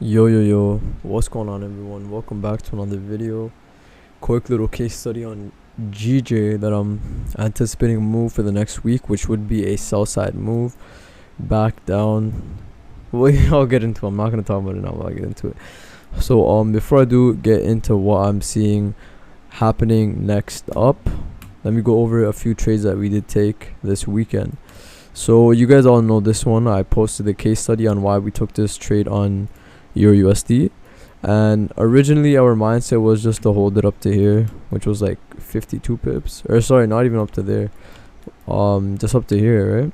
Yo, what's going on, everyone? Welcome back to another video. Quick little case study on GJ that I'm anticipating a move for the next week, which would be a sell side move back down. Well, I'll get into it. I'm not going to talk about it now, but I'll get into it. So before I do get into what I'm seeing happening next up, let me go over a few trades that we did take this weekend. So you guys all know this one. I posted the case study on why we took this trade on Euro USD, and originally our mindset was just to hold it up to here, which was like 52 pips, or sorry, not even up to there, just up to here, right,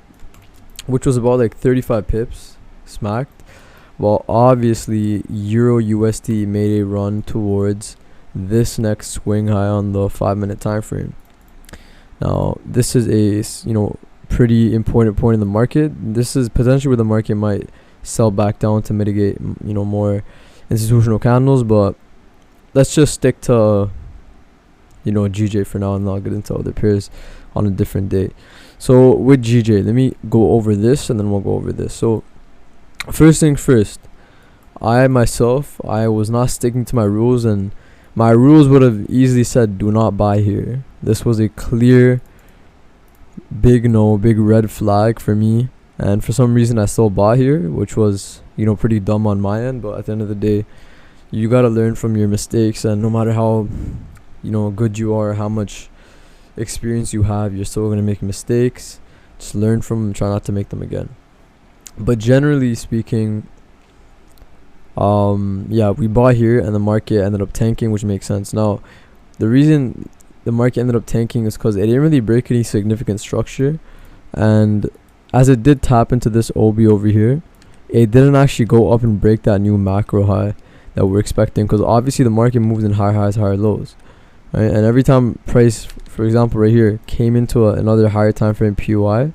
which was about like 35 pips smacked. Well, obviously Euro USD made a run towards this next swing high on the 5-minute time frame. Now this is a pretty important point in the market. This is potentially where the market might sell back down to mitigate more institutional candles, but let's just stick to GJ for now, and I'll get into other pairs on a different day. So with GJ, let me go over this and then we'll go over this. So first thing first, I was not sticking to my rules, and my rules would have easily said do not buy here. This was a clear big red flag for me, and for some reason I still bought here, which was pretty dumb on my end. But at the end of the day, you gotta learn from your mistakes, and no matter how good you are, how much experience you have, you're still gonna make mistakes. Just learn from them and try not to make them again. But generally speaking, we bought here and the market ended up tanking, which makes sense. Now the reason the market ended up tanking is because it didn't really break any significant structure, and as it did tap into this OB over here, it didn't actually go up and break that new macro high that we're expecting, because obviously the market moves in higher highs, higher lows, right? And every time price, for example right here, came into another higher time frame POI,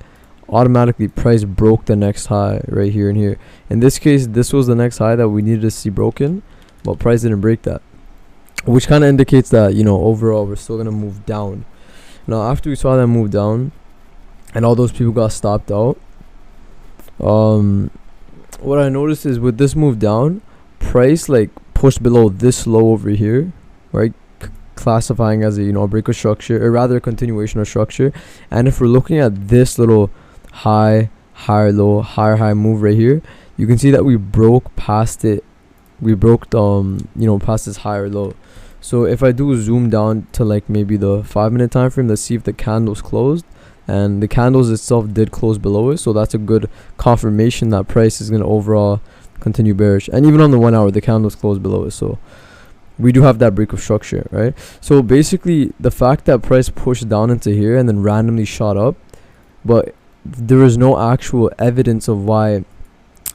automatically price broke the next high right here and here. In this case, this was the next high that we needed to see broken, but price didn't break that, which kind of indicates that overall we're still gonna move down. Now after we saw that move down and all those people got stopped out, what I noticed is with this move down, price like pushed below this low over here, right, classifying as a break of structure, or rather a continuation of structure. And if we're looking at this little high, higher low, higher high move right here, you can see that we broke past it. We broke past this higher low. So if I do zoom down to like maybe the 5-minute time frame, let's see if the candles closed, and the candles itself did close below it. So that's a good confirmation that price is going to overall continue bearish. And even on the 1 hour, the candles closed below it, so we do have that break of structure, right? So basically the fact that price pushed down into here and then randomly shot up, but there is no actual evidence of why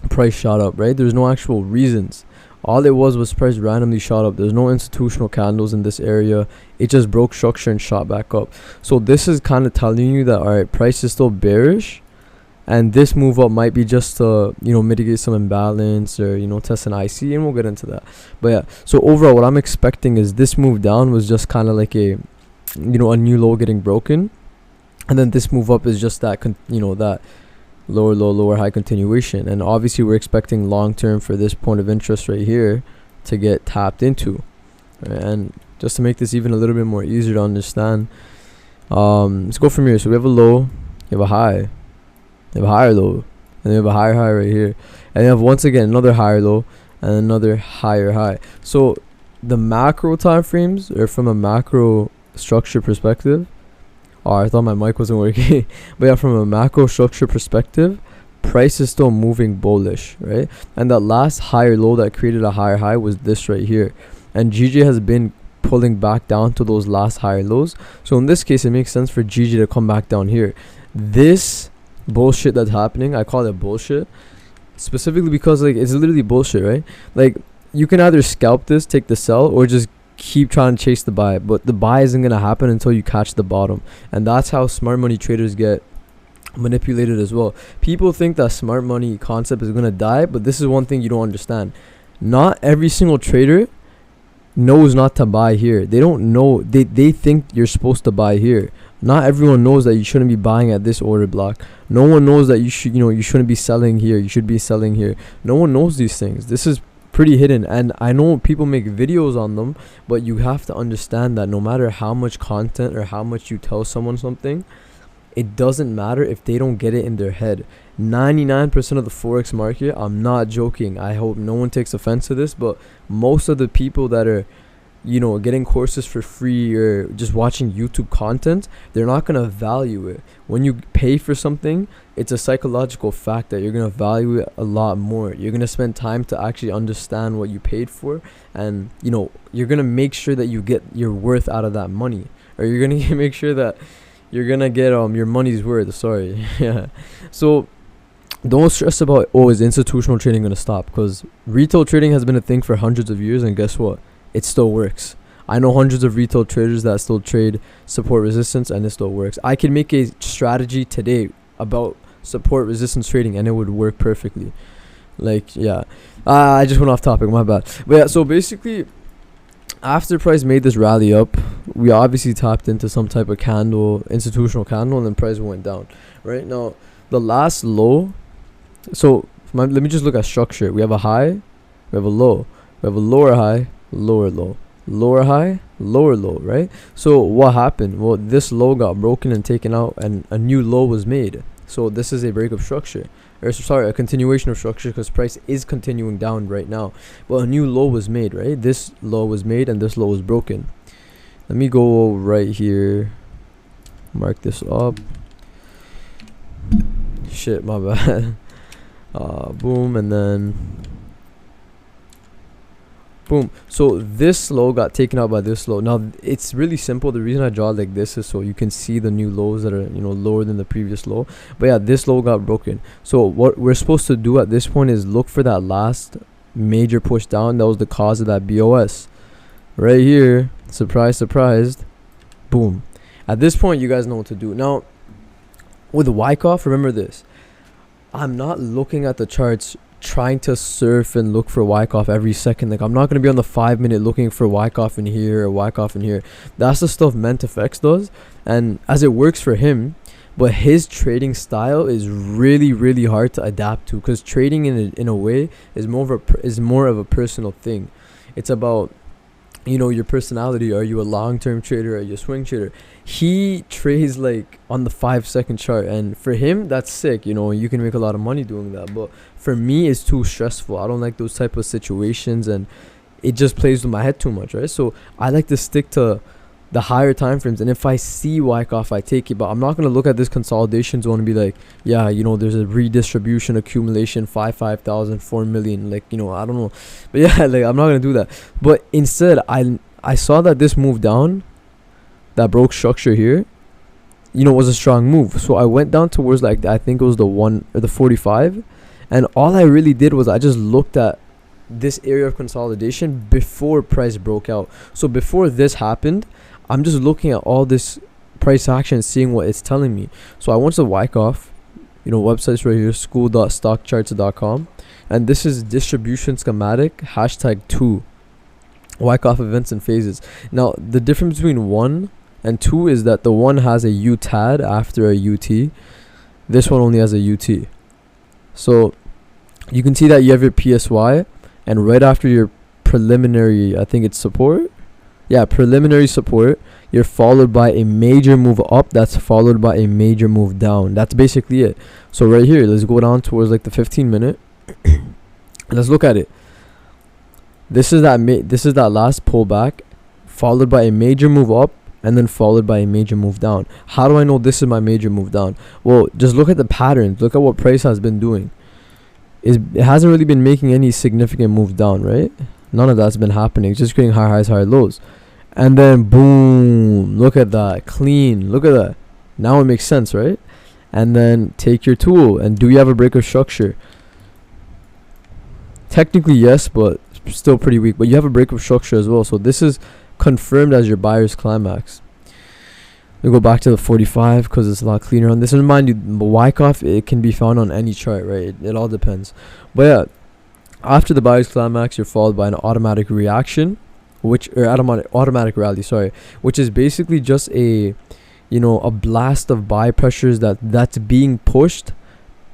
price shot up, right? There's no actual reasons. All it was price randomly shot up. There's no institutional candles in this area. It just broke structure and shot back up. So this is kind of telling you that, all right, price is still bearish, and this move up might be just to mitigate some imbalance, or test an IC, and we'll get into that. But yeah, so overall what I'm expecting is this move down was just kind of like a new low getting broken, and then this move up is just that that lower low, lower high continuation. And obviously we're expecting long term for this point of interest right here to get tapped into, right? And just to make this even a little bit more easier to understand, let's go from here. So we have a low, you have a high, you have a higher low, and you have a higher high right here, and you have once again another higher low and another higher high. So the macro time frames, or from a macro structure perspective, I thought my mic wasn't working. But yeah, from a macro structure perspective, price is still moving bullish, right? And that last higher low that created a higher high was this right here, and GJ has been pulling back down to those last higher lows. So in this case, it makes sense for GJ to come back down here. This bullshit that's happening, I call it bullshit specifically because like it's literally bullshit, right? Like you can either scalp this, take the sell, or just keep trying to chase the buy, but the buy isn't going to happen until you catch the bottom. And that's how smart money traders get manipulated as well. People think that smart money concept is going to die, but this is one thing you don't understand. Not every single trader knows not to buy here. They don't know, they think you're supposed to buy here. Not everyone knows that you shouldn't be buying at this order block. No one knows that you shouldn't be selling here. You should be selling here. No one knows these things. This is pretty hidden, and I know people make videos on them, but you have to understand that no matter how much content or how much you tell someone something, it doesn't matter if they don't get it in their head. 99% of the forex market, I'm not joking, I hope no one takes offense to this, but most of the people that are, you know, getting courses for free or just watching YouTube content, they're not going to value it. When you pay for something, it's a psychological fact that you're going to value it a lot more. You're going to spend time to actually understand what you paid for, and, you know, you're going to make sure that you get your worth out of that money, or you're going to make sure that you're going to get your money's worth. Sorry. Yeah. So don't stress about, oh, is institutional trading going to stop? Because retail trading has been a thing for hundreds of years, and guess what? It still works. I know hundreds of retail traders that still trade support resistance, and it still works. I can make a strategy today about support resistance trading, and it would work perfectly. Like, yeah. I just went off topic, my bad. But yeah, so basically, after price made this rally up, we obviously tapped into some type of candle, institutional candle, and then price went down. Right now, the last low. So let me just look at structure. We have a high, we have a low, we have a lower high, lower low, lower high, lower low, right? So what happened? Well, this low got broken and taken out, and a new low was made. So this is a break of structure, or sorry, a continuation of structure, because price is continuing down right now, but a new low was made, right? This low was made and this low was broken. Let me go right here, mark this up. Shit, my bad. Boom, and then boom. So this low got taken out by this low. Now it's really simple. The reason I draw it like this is so you can see the new lows that are, you know, lower than the previous low. But yeah, this low got broken. So what we're supposed to do at this point is look for that last major push down. That was the cause of that BOS right here. Surprise, surprised. Boom. At this point, you guys know what to do. Now with Wyckoff, remember this, I'm not looking at the charts trying to surf and look for Wyckoff every second. Like, I'm not going to be on the 5 minute looking for Wyckoff in here or Wyckoff in here. That's the stuff MentFX does, and as it works for him, but his trading style is really, really hard to adapt to, because trading in a way is more of a personal thing. It's about, you know, your personality. Are you a long-term trader? Are you a swing trader? He trades like on the 5 second chart, and for him that's sick, you know, you can make a lot of money doing that. But for me, it's too stressful. I don't like those type of situations, and it just plays with my head too much, right? So I like to stick to the higher time frames, and if I see Wyckoff, I take it. But I'm not going to look at this consolidation zone and be like, yeah, you know, there's a redistribution accumulation 5,000 4 million, like, you know, I don't know. But yeah, like, I'm not going to do that. But instead, I saw that this move down, that broke structure here, you know, was a strong move. So I went down towards, like, I think it was the 1 or the 45, and all I really did was I just looked at this area of consolidation before price broke out. So before this happened, I'm just looking at all this price action, seeing what it's telling me. So I went to Wyckoff, you know, websites right here, school.stockcharts.com, and this is distribution schematic #2 Wyckoff events and phases. Now the difference between 1 and 2 is that the 1 has a UTAD after a UT. This one only has a UT. So you can see that you have your PSY, and right after your preliminary, I think it's support. Yeah, preliminary support, you're followed by a major move up, that's followed by a major move down. That's basically it. So right here, let's go down towards like the 15 minute. Let's look at it. This is that last pullback, followed by a major move up, and then followed by a major move down. How do I know this is my major move down? Well, just look at the patterns. Look at what price has been doing. It hasn't really been making any significant move down, right? None of that's been happening. It's just creating high highs, high lows. And then boom, look at that, clean. Look at that. Now it makes sense, right? And then take your tool, and do you have a break of structure? Technically yes, but still pretty weak. But you have a break of structure as well. So this is confirmed as your buyer's climax. We go back to the 45 because it's a lot cleaner on this. And mind you, Wyckoff, it can be found on any chart, right? It all depends. But yeah, after the buyer's climax, you're followed by an automatic reaction, automatic rally, sorry, which is basically just a, you know, a blast of buy pressures that's being pushed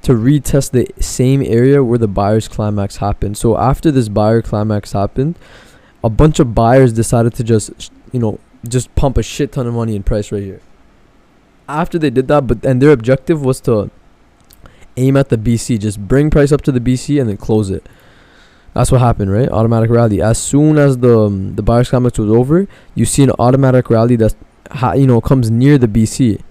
to retest the same area where the buyer's climax happened. So after this buyer climax happened, a bunch of buyers decided to just pump a shit ton of money in price right here. After they did that, and their objective was to aim at the BC, just bring price up to the BC and then close it. That's what happened, right? Automatic rally. As soon as the buyer's climax was over, you see an automatic rally that comes near the BC.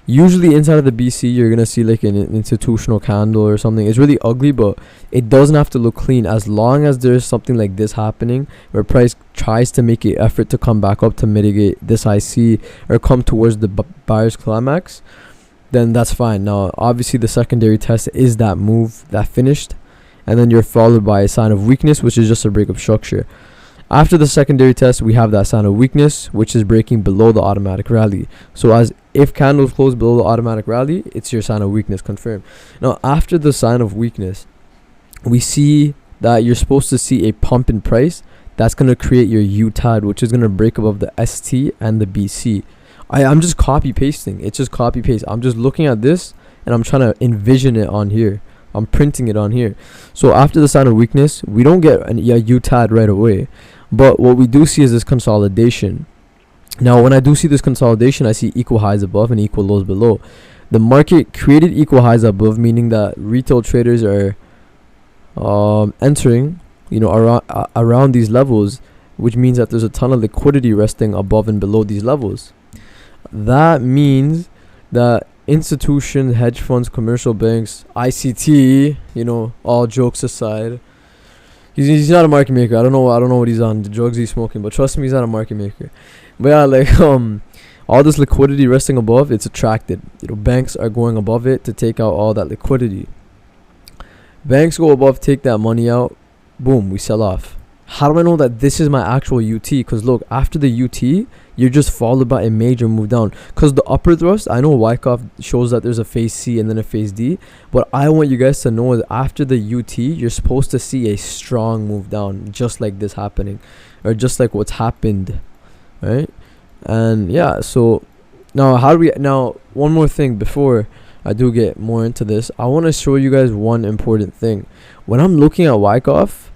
Usually inside of the BC, you're gonna see like an institutional candle or something. It's really ugly, but it doesn't have to look clean. As long as there's something like this happening, where price tries to make an effort to come back up to mitigate this IC or come towards the buyer's climax, then that's fine. Now, obviously, the secondary test is that move that finished, and then you're followed by a sign of weakness, which is just a breakup structure. After the secondary test, we have that sign of weakness, which is breaking below the automatic rally. So as if candles close below the automatic rally, it's your sign of weakness confirmed. Now, after the sign of weakness, we see that you're supposed to see a pump in price. That's going to create your UTAD, which is going to break above the ST and the BC. I'm just copy pasting. It's just copy paste. I'm just looking at this and I'm trying to envision it on here. I'm printing it on here. So after the sign of weakness, we don't get a UTAD right away. But what we do see is this consolidation. Now, when I do see this consolidation, I see equal highs above and equal lows below. The market created equal highs above, meaning that retail traders are entering, around these levels, which means that there's a ton of liquidity resting above and below these levels. That means that institutions, hedge funds, commercial banks, ICT, all jokes aside, he's not a market maker. I don't know what he's on, the drugs he's smoking, but trust me, he's not a market maker. But yeah, all this liquidity resting above, it's attracted. Banks are going above it to take out all that liquidity. Banks go above, take that money out, boom, we sell off. How do I know that this is my actual UT? Because look, after the UT, you're just followed by a major move down. Because the upper thrust, I know Wyckoff shows that there's a phase C and then a phase D. What I want you guys to know is after the UT, you're supposed to see a strong move down, just like this happening, or just like what's happened, right? And yeah, so now one more thing before I do get more into this, I want to show you guys one important thing. When I'm looking at Wyckoff,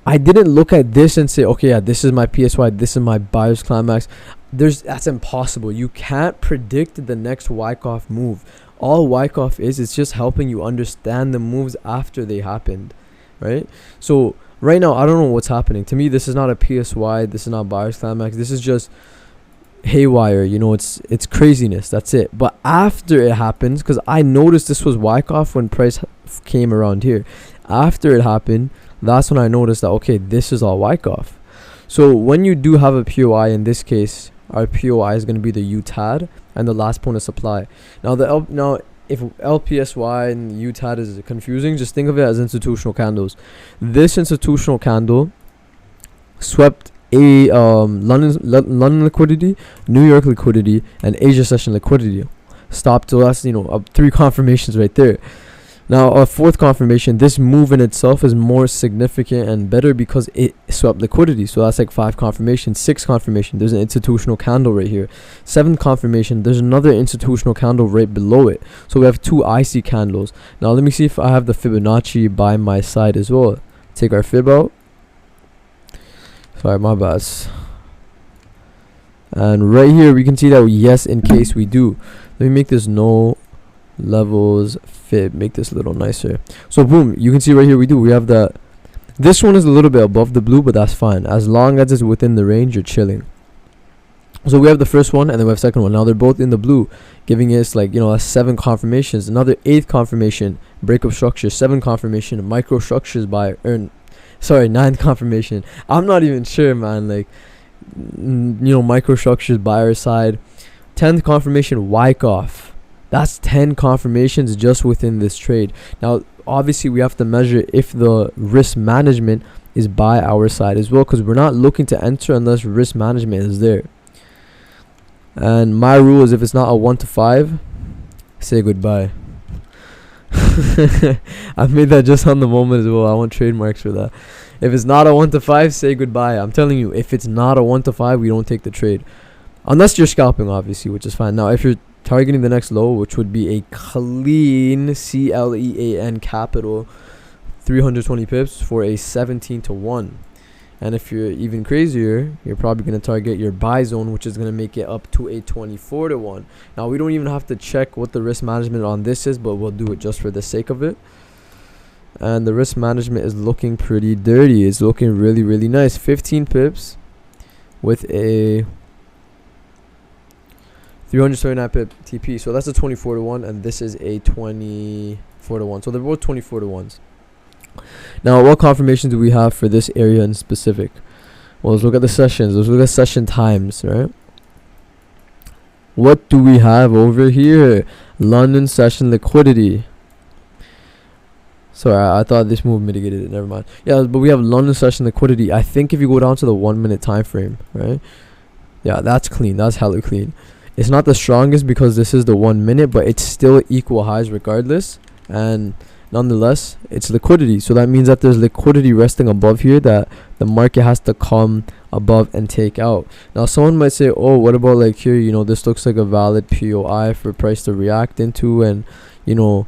I didn't look at this and say, okay, yeah, this is my PSY, this is my buyer's climax. That's impossible. You can't predict the next Wyckoff move. All Wyckoff is, it's just helping you understand the moves after they happened, right? So right now, I don't know what's happening. To me, this is not a PSY, this is not buyer's climax. This is just haywire, it's craziness. That's it. But after it happens, because I noticed this was Wyckoff when price came around here. After it happened, that's when I noticed that, okay, this is all Wyckoff. So when you do have a POI, in this case, our POI is going to be the UTAD and the last point of supply. Now, if LPSY and UTAD is confusing, just think of it as institutional candles. This institutional candle swept a London liquidity, New York liquidity, and Asia session liquidity. Stopped. So that's 3 confirmations right there. Now, a 4th confirmation, this move in itself is more significant and better because it swept liquidity. So that's like 5 confirmations. 6th confirmation, there's an institutional candle right here. 7th confirmation, there's another institutional candle right below it. So we have 2 IC candles. Now, let me see if I have the Fibonacci by my side as well. Take our fib out. Sorry, my bad. And right here, we can see that, yes, in case we do. Let me make this no levels fib, make this a little nicer. So boom, you can see right here we have that. This one is a little bit above the blue, but that's fine. As long as it's within the range, you're chilling. So we have the first one and then we have the second one. Now they're both in the blue, giving us like, a 7 confirmations. Another 8th confirmation, breakup structure, 7 confirmation, micro structures by 9th confirmation. I'm not even sure, man. Like, micro structures buyer side. 10th confirmation, Wyckoff. That's 10 confirmations just within this trade. Now, obviously, we have to measure if the risk management is by our side as well, because we're not looking to enter unless risk management is there. And my rule is if it's not a 1 to 5, say goodbye. I made that just on the moment as well. I want trademarks for that. If it's not a 1 to 5, say goodbye. I'm telling you, if it's not a 1 to 5, we don't take the trade. Unless you're scalping, obviously, which is fine. Now, if you're targeting the next low, which would be a clean CLEAN capital 320 pips for a 17-1. And if you're even crazier, you're probably going to target your buy zone, which is going to make it up to a 24-1. Now, we don't even have to check what the risk management on this is, but we'll do it just for the sake of it. And the risk management is looking pretty dirty. It's looking really, really nice. 15 pips with a 329 pip TP. So that's a 24-1, and this is a 24-1. So they're both 24-1s. Now, what confirmation do we have for this area in specific? Well, let's look at the sessions. Let's look at session times, right? What do we have over here? London session liquidity. Sorry, I thought this move mitigated it. Never mind. Yeah, but we have London session liquidity. I think if you go down to the 1 minute time frame, right? Yeah, that's clean. That's hella clean. It's not the strongest because this is the 1 minute, but it's still equal highs regardless. And nonetheless, it's liquidity. So that means that there's liquidity resting above here that the market has to come above and take out. Now, someone might say, oh, what about like here, you know, this looks like a valid POI for price to react into, and, you know,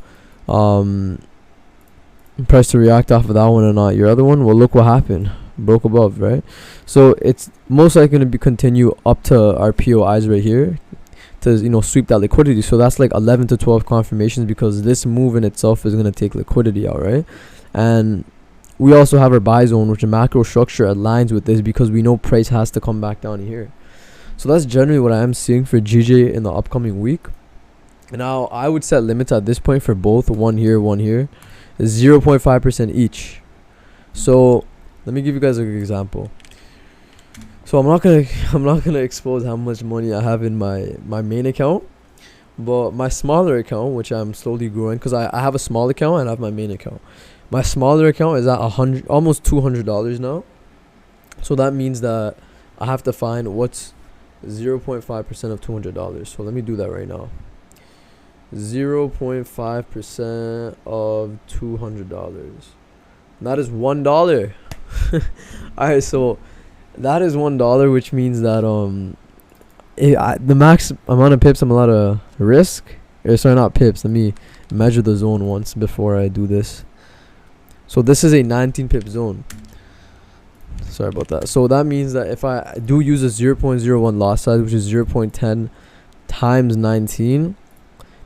price to react off of that one or not. Your other one, well, look what happened. Broke above, right? So it's most likely going to be continue up to our POIs right here to, you know, sweep that liquidity. So that's like 11 to 12 confirmations, because this move in itself is going to take liquidity out, right? And we also have our buy zone, which a macro structure aligns with this, because we know price has to come back down here. So that's generally what I am seeing for GJ in the upcoming week. Now, I would set limits at this point for both, one here, 0.5% each. So let me give you guys a good example. So I'm not gonna expose how much money I have in my main account, but my smaller account, which I'm slowly growing, because I have a small account and I have my main account. My smaller account is at almost $200 now. So that means that I have to find what's 0.5% of $200. So let me do that right now. 0.5% of $200. That is $1. Alright, so that is $1, which means that the max amount of pips I'm allowed to risk, sorry, not pips, let me measure the zone once before I do this. So this is a 19 pip zone. Sorry about that. So that means that if I do use a 0.01 loss size, which is 0.10 times 19,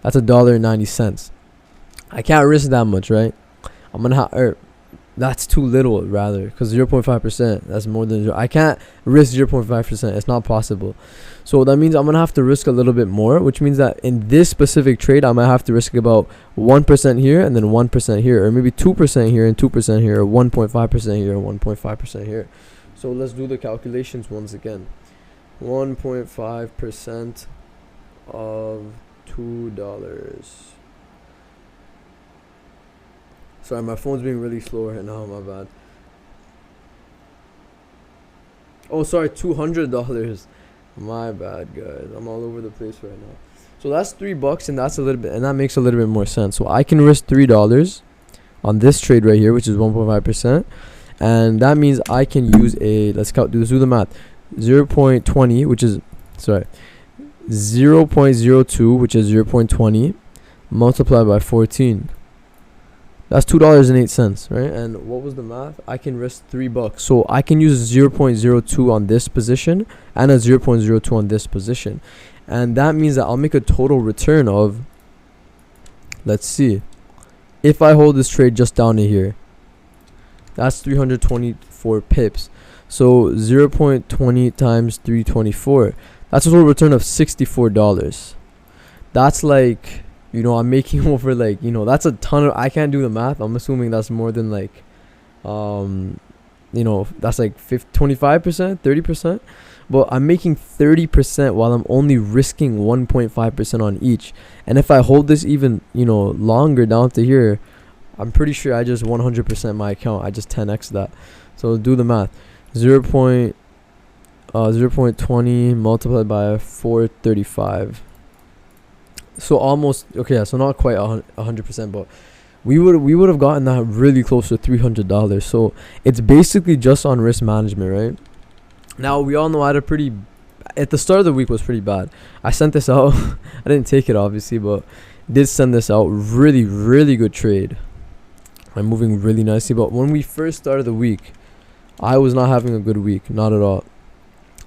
that's $1.90. I can't risk that much, right? I'm gonna have, that's too little, rather, because 0.5%, that's more than I can't risk 0.5%. It's not possible. So that means I'm gonna have to risk a little bit more, which means that in this specific trade, I might have to risk about 1% here and then 1% here, or maybe 2% here and 2% here, or 1.5% here and 1.5% here. So let's do the calculations once again. 1.5% of $2. Sorry, my phone's being really slow right now. My bad. Oh, sorry, $200. My bad, guys. I'm all over the place right now. So that's $3, and that's a little bit, and that makes a little bit more sense. So I can risk $3 on this trade right here, which is 1.5%, and that means I can use a, let's do the math. 0.20, which is 0.02, which is 0.20, multiplied by 14. That's $2.08, right? And what was the math? I can risk $3. So I can use 0.02 on this position and a 0.02 on this position. And that means that I'll make a total return of, let's see, if I hold this trade just down to here, that's 324 pips. So 0.20 times 324, that's a total return of $64. That's like, you know, I'm making over, like, you know, that's a ton of, I can't do the math. I'm assuming that's more than like, you know, that's like 25%, 30%. But I'm making 30% while I'm only risking 1.5% on each. And if I hold this even, you know, longer down to here, I'm pretty sure I just 100% my account. I just 10x that. So do the math. 0.20 multiplied by 435. So almost, okay, so not quite 100%, but we would have gotten that really close to $300. So it's basically just on risk management, right? Now we all know I had a pretty at the start of the week was pretty bad. I sent this out. I didn't take it obviously, but did send this out. Really, really good trade. I'm moving really nicely. But when we first started the week, I was not having a good week. Not at all.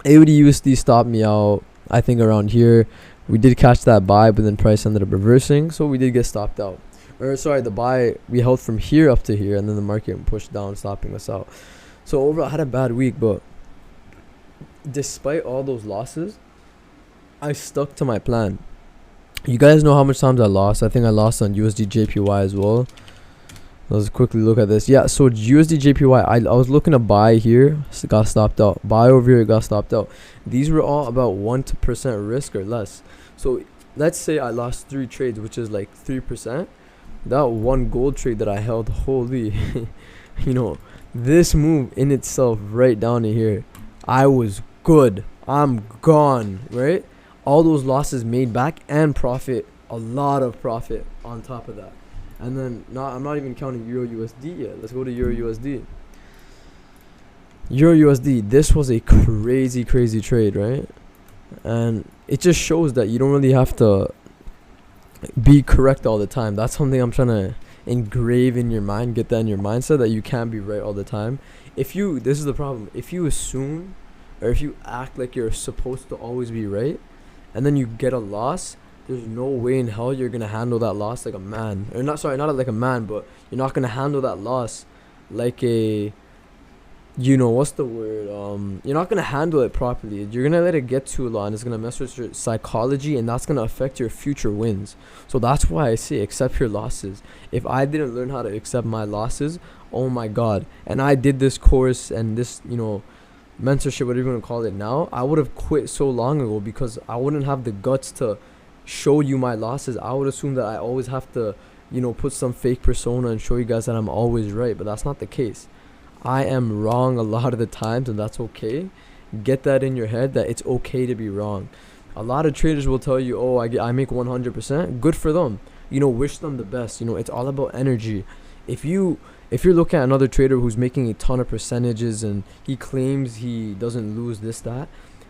AUD stopped me out, I think, around here. We did catch that buy, but then price ended up reversing, so we did get stopped out. Or sorry, the buy we held from here up to here, and then the market pushed down, stopping us out. So overall, I had a bad week, but despite all those losses, I stuck to my plan. You guys know how much times I lost. I think I lost on Gbpjpy as well. Let's quickly look at this. Yeah, so Gbpjpy, I was looking to buy here, got stopped out. Buy over here, got stopped out. These were all about 1% risk or less. So let's say I lost 3 trades, which is like 3%. That one gold trade that I held, holy, you know, this move in itself right down to here, I was good. I'm gone, right? All those losses made back and profit, a lot of profit on top of that. And then I'm not even counting Euro USD yet. Let's go to Euro USD. Euro USD, this was a crazy trade, right? And it just shows that you don't really have to be correct all the time. That's something I'm trying to engrave in your mind, get that in your mindset, that you can't be right all the time. This is the problem. If you assume, or if you act like you're supposed to always be right, and then you get a loss, there's no way in hell you're gonna handle that loss like a man. Or not like a man, but you're not gonna handle that loss like a, you know, what's the word? You're not gonna handle it properly. You're gonna let it get too long. It's gonna mess with your psychology, and that's gonna affect your future wins. So that's why I say accept your losses. If I didn't learn how to accept my losses, oh my god, and I did this course and this, you know, mentorship, whatever you want to call it now, I would have quit so long ago, because I wouldn't have the guts to show you my losses. I would assume that I always have to, you know, put some fake persona and show you guys that I'm always right, but that's not the case. I am wrong a lot of the times, and that's okay. Get that in your head, that it's okay to be wrong. A lot of traders will tell you, oh, I make 100%. Good for them. You know, wish them the best. You know, it's all about energy. If you're looking at another trader who's making a ton of percentages and he claims he doesn't lose this, that,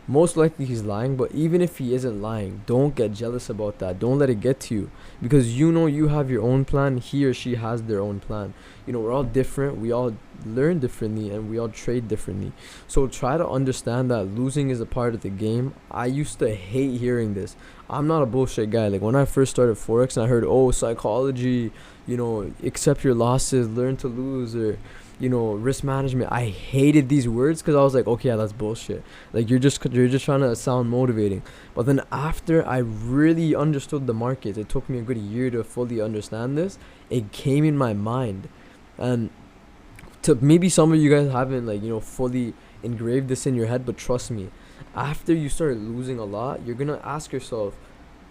most likely he's lying. But even if he isn't lying, don't get jealous about that. Don't let it get to you, because you know you have your own plan. He or she has their own plan. You know, we're all different. We all learn differently, and we all trade differently. So try to understand that losing is a part of the game. I used to hate hearing this. I'm not a bullshit guy. Like when I first started Forex and I heard, oh, psychology, you know, accept your losses, learn to lose, or, you know, risk management. I hated these words, because I was like, okay, yeah, that's bullshit. Like you're just trying to sound motivating. But then after I really understood the market, it took me a good year to fully understand this. It came in my mind, and to maybe some of you guys haven't, like, you know, fully engraved this in your head, but trust me, after you start losing a lot, you're gonna ask yourself,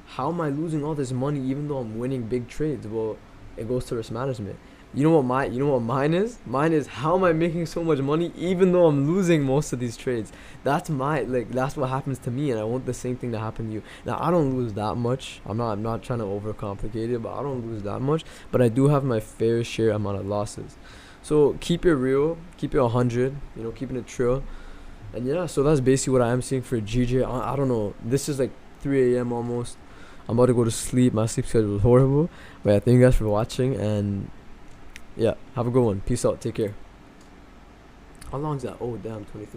how am I losing all this money even though I'm winning big trades? Well, it goes to risk management. You know what mine is? Mine is, how am I making so much money even though I'm losing most of these trades? That's what happens to me, and I want the same thing to happen to you. Now, I don't lose that much. I'm not trying to overcomplicate it, but I don't lose that much. But I do have my fair share amount of losses. So keep it real, keep it 100, you know, keeping it true. And yeah, so that's basically what I am seeing for GJ. I don't know. This is like 3 a.m. almost. I'm about to go to sleep. My sleep schedule is horrible. But yeah, thank you guys for watching, and yeah, have a good one. Peace out. Take care. How long is that? Oh, damn, 23.